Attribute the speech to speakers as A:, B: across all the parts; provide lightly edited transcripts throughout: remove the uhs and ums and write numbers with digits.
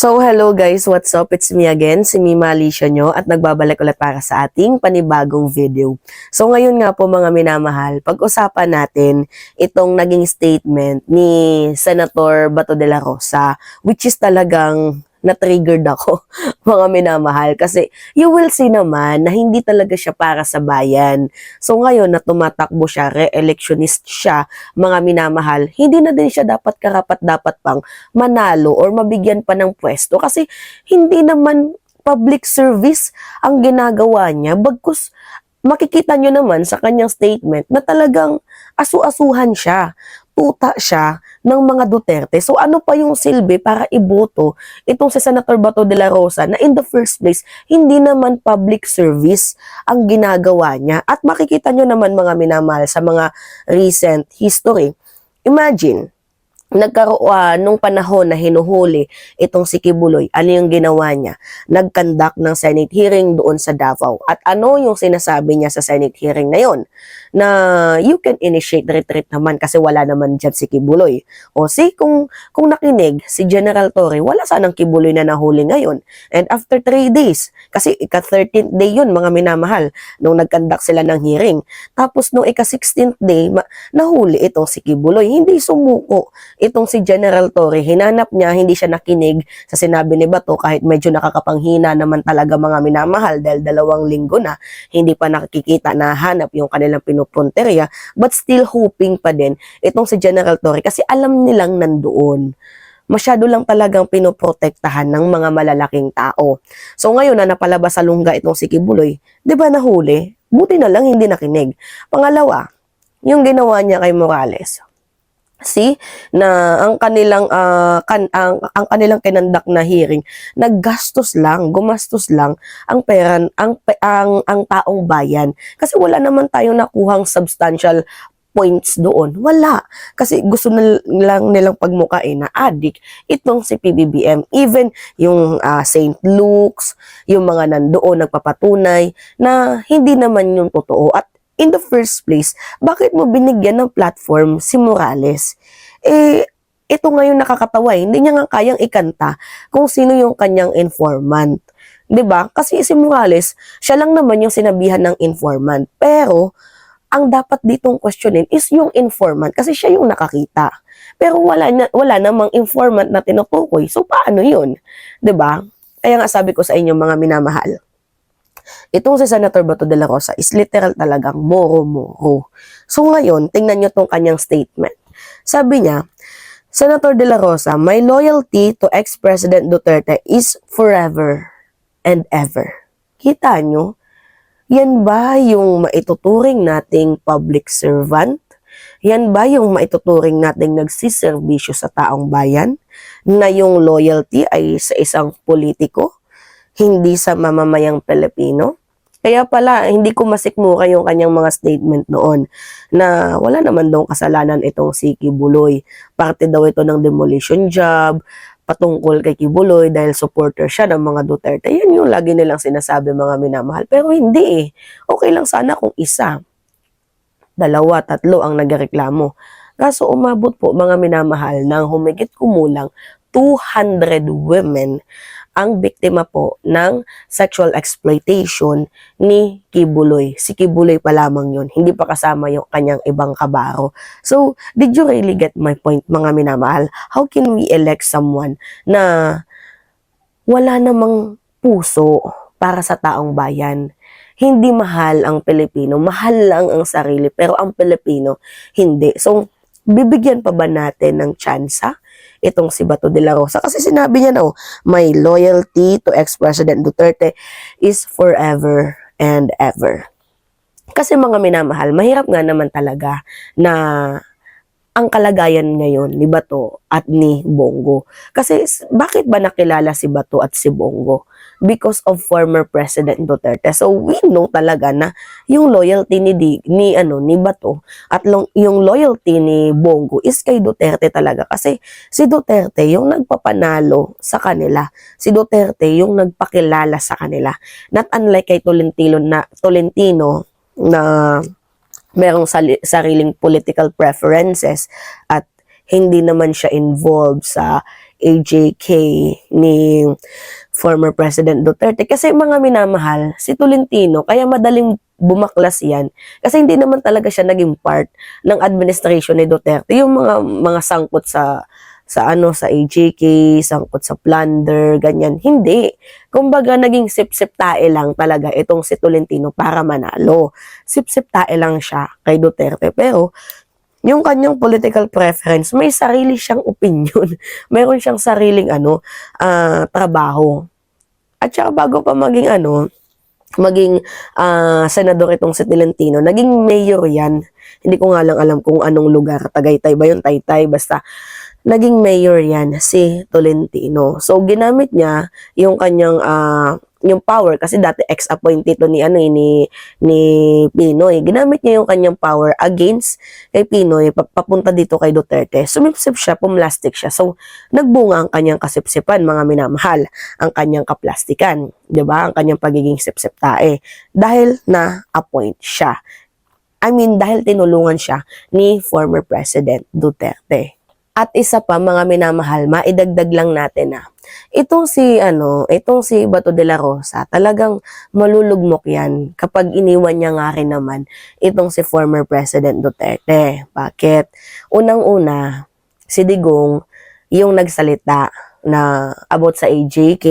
A: So hello guys, what's up? It's me again, si Mima Alicia nyo at nagbabalik ulit para sa ating panibagong video. So ngayon nga po mga minamahal, pag-usapan natin itong naging statement ni Senator Bato de la Rosa, which is talagang na-triggered ako mga minamahal kasi you will see naman na hindi talaga siya para sa bayan. So ngayon na tumatakbo siya, re-electionist siya, mga minamahal, hindi na din siya dapat karapat-dapat pang manalo or mabigyan pa ng pwesto kasi hindi naman public service ang ginagawa niya. Bagkus makikita nyo naman sa kanyang statement na talagang asu-asuhan siya, tuta siya ng mga Duterte. So ano pa yung silbi para iboto itong si Senator Bato de la Rosa na in the first place, hindi naman public service ang ginagawa niya. At makikita nyo naman mga minamahal sa mga recent history. Imagine, nung panahon na hinuhuli itong si Kibuloy, ano yung ginawa niya? Nag-conduct ng Senate hearing doon sa Davao. At ano yung sinasabi niya sa Senate hearing na yon? Na you can initiate retreat naman kasi wala naman dyan si Kibuloy. O kung nakinig si General Torre, wala sanang Kibuloy na nahuli ngayon. And after 3 days, kasi ika-13th day yun mga minamahal, nung nag-conduct sila ng hearing. Tapos nung ika-16th day, nahuli itong si Kibuloy. Hindi sumuko itong si General Torre, hinanap niya, hindi siya nakinig sa sinabi ni Bato kahit medyo nakakapanghina naman talaga mga minamahal dahil 2 linggo na hindi pa nakikita na hanap yung kanilang pinupunterya, but still hoping pa din itong si General Torre kasi alam nilang nandoon. Masyado lang talagang pinoprotektahan ng mga malalaking tao. So ngayon na napalabas sa lungga itong si Kibuloy, di ba nahuli? Buti na lang hindi nakinig. Pangalawa, yung ginawa niya kay Morales. Na ang kanilang ang kanilang kinandak na hearing, gumastos lang ang pera ang taong bayan kasi wala naman tayong nakuhang substantial points doon. Wala. Kasi gusto na lang nilang pagmukain na addict itong si PBBM. Even yung St. Luke's, yung mga nandoon nagpapatunay na hindi naman yung totoo. At in the first place, bakit mo binigyan ng platform si Morales? Ito ngayon nakakatawa hindi niya nga kayang ikanta kung sino yung kanyang informant. 'Di ba? Kasi si Morales, siya lang naman yung sinabihan ng informant. Pero, ang dapat ditong questionin is yung informant kasi siya yung nakakita. Pero wala namang informant na tinutukoy. So, paano yun? 'Di ba? Kaya nga sabi ko sa inyo mga minamahal, itong si Senator Bato de la Rosa is literal talagang moro-moro. So ngayon, tingnan nyo tong kanyang statement. Sabi niya, Senator de la Rosa, my loyalty to ex-President Duterte is forever and ever. Kita nyo? Yan ba yung maituturing nating public servant? Yan ba yung maituturing nating nagsiservisyo sa taong bayan? Na yung loyalty ay sa isang politiko? Hindi sa mamamayang Pilipino. Kaya pala, hindi ko masikmura yung kanyang mga statement noon na wala naman daw kasalanan itong si Kibuloy. Parte daw ito ng demolition job, patungkol kay Kibuloy dahil supporter siya ng mga Duterte. Yan yung lagi nilang sinasabi mga minamahal. Pero hindi eh. Okay lang sana kung 1, 2, 3 ang nagreklamo. Kaso umabot po mga minamahal ng humigit kumulang 200 women ang biktima po ng sexual exploitation ni Kibuloy. Si Kibuloy pa lamang yun. Hindi pa kasama yung kanyang ibang kabaro. So, did you really get my point mga minamahal? How can we elect someone na wala namang puso para sa taong bayan? Hindi mahal ang Pilipino. Mahal lang ang sarili. Pero ang Pilipino, hindi. So, bibigyan pa ba natin ng tsansa itong si Bato de la Rosa? Kasi sinabi niya na, my loyalty to ex-President Duterte is forever and ever. Kasi mga minamahal, mahirap nga naman talaga na ang kalagayan ngayon ni Bato at ni Bongo. Kasi bakit ba nakilala si Bato at si Bongo? Because of former President Duterte. So we know talaga na yung loyalty ni Bato at yung loyalty ni Bongo is kay Duterte talaga. Kasi si Duterte yung nagpapanalo sa kanila. Si Duterte yung nagpakilala sa kanila. Not unlike kay Tolentino na merong sariling political preferences at hindi naman siya involved sa AJK ni former President Duterte. Kasi mga minamahal, si Tolentino, kaya madaling bumaklas yan. Kasi hindi naman talaga siya naging part ng administration ni Duterte. Yung mga sangkot sa AJK, sangkot sa plunder, ganyan. Hindi. Kumbaga, naging sip-sip tae lang talaga itong si Tolentino para manalo. Sip-sip tae lang siya kay Duterte. Pero, yung kanyang political preference, may sarili siyang opinion. Meron siyang sariling trabaho. At saka bago pa maging senador itong si Tolentino, naging mayor yan. Hindi ko nga lang alam kung anong lugar. Tagaytay ba yun? Taytay. Basta, naging mayor yan si Tolentino. So, ginamit niya yung kanyang yung power kasi dati ex-appointee to ni Pinoy. Ginamit niya yung kanyang power against kay Pinoy papunta dito kay Duterte. Sumipsip siya, pumlastik siya. So, nagbunga ang kanyang kasipsipan, mga minamahal, ang kanyang kaplastikan, 'di ba? Ang kanyang pagiging sipsip tae dahil na-appoint siya. Dahil tinulungan siya ni former President Duterte. At isa pa, mga minamahal, maidagdag lang natin na itong si Bato de la Rosa, talagang malulugmok yan kapag iniwan niya nga rin naman itong si former President Duterte. Bakit? Unang-una, si Digong yung nagsalita na about sa AJK,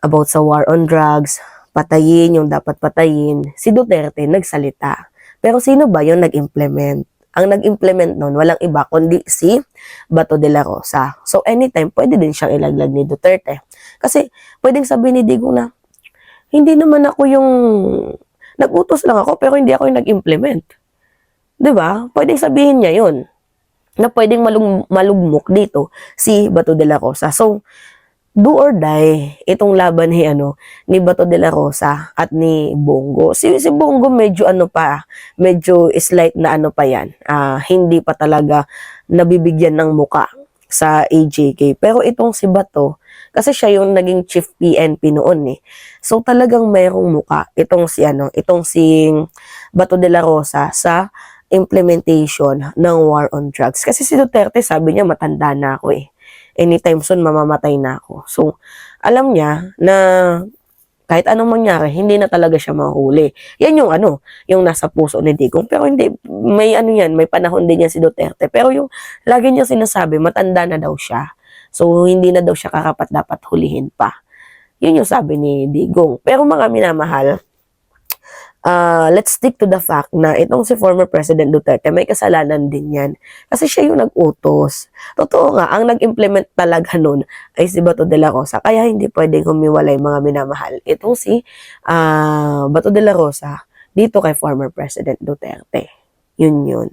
A: about sa war on drugs, patayin yung dapat patayin. Si Duterte nagsalita. Pero sino ba yung nag-implement? Ang nag-implement nun, walang iba kundi si Bato de la Rosa. So, anytime, pwede din siyang ilaglag ni Duterte. Kasi, pwedeng sabihin ni Digong na, hindi naman ako yung, nag-utos lang ako, pero hindi ako yung nag-implement. Diba? Pwedeng sabihin niya yun, na pwedeng malugmok dito si Bato de la Rosa. So, do or die itong laban ni Bato de la Rosa at ni Bongo. Si Bongo medyo slight na pa yan. Hindi pa talaga nabibigyan ng muka sa AJK. Pero itong si Bato, kasi siya yung naging chief PNP noon eh. So talagang mayroong muka itong si Bato de la Rosa sa implementation ng war on drugs. Kasi si Duterte, sabi niya, matanda na ako eh. Anytime soon, mamamatay na ako. So, alam niya na kahit anong mangyari, hindi na talaga siya mahuli. Yan yung nasa puso ni Digong. Pero hindi, may panahon din yan si Duterte. Pero yung lagi niya sinasabi, matanda na daw siya. So, hindi na daw siya karapat dapat hulihin pa. Yun yung sabi ni Digong. Pero mga minamahal, let's stick to the fact na itong si former President Duterte, may kasalanan din yan. Kasi siya yung nag-utos. Totoo nga, ang nag-implement talaga nun ay si Bato de la Rosa. Kaya hindi pwedeng humiwalay, mga minamahal. Itong si Bato de la Rosa dito kay former President Duterte. Yun.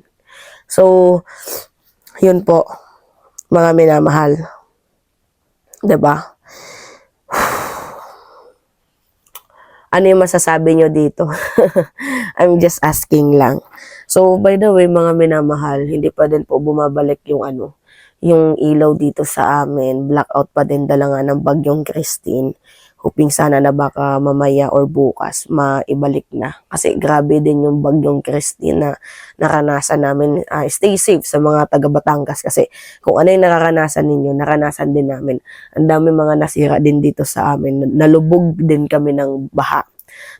A: So, yun po, mga minamahal. 'Di ba? Ano yung masasabi nyo dito? I'm just asking lang. So, by the way, mga minamahal, hindi pa din po bumabalik yung ilaw dito sa amin. Blackout pa din dala nga ng bagyong Christine. Hoping sana na baka mamaya or bukas maibalik na. Kasi grabe din yung bagyong Christine na naranasan namin. Stay safe sa mga taga Batangas kasi kung ano yung naranasan ninyo, naranasan din namin. Ang dami mga nasira din dito sa amin. Nalubog din kami ng baha.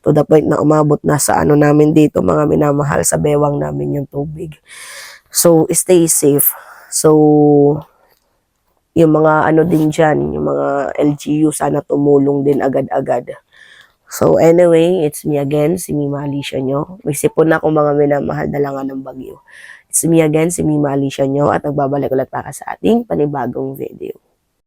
A: To the point na umabot na sa namin dito, mga minamahal, sa bewang namin yung tubig. So, stay safe. So, yung mga din dyan, yung mga LGU, sana tumulong din agad-agad. So, anyway, it's me again, si Mima Alicia nyo. May sipon na akong mga minamahal na lang ng bagyo. It's me again, si Mima Alicia nyo, at nagbabalik ulit para sa ating panibagong video.